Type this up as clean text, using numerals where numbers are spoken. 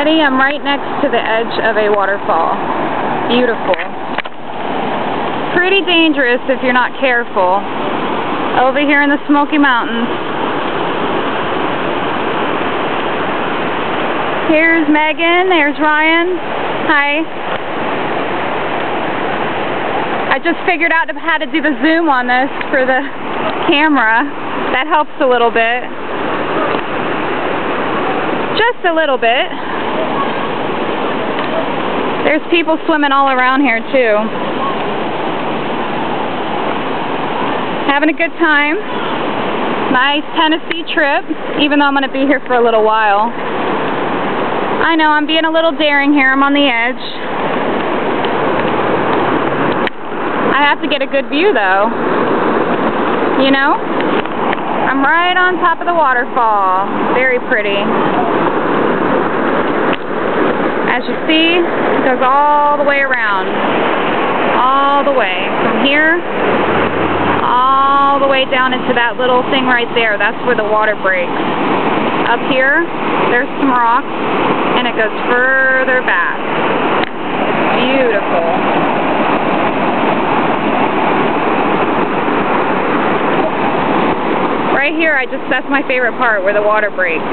Alrighty, I'm right next to the edge of a waterfall. Beautiful. Pretty dangerous if you're not careful. Over here in the Smoky Mountains. Here's Megan, there's Ryan. Hi. I just figured out how to do the zoom on this for the camera. That helps a little bit. Just a little bit. There's people swimming all around here too. Having a good time. Nice Tennessee trip, even though I'm going to be here for a little while. I know, I'm being a little daring here. I'm on the edge. I have to get a good view though. You know? I'm right on top of the waterfall. Very pretty. As you see, it goes all the way around. All the way. From here, all the way down into that little thing right there. That's where the water breaks. Up here, there's some rocks, and it goes further back. It's beautiful. Right here, that's my favorite part, where the water breaks.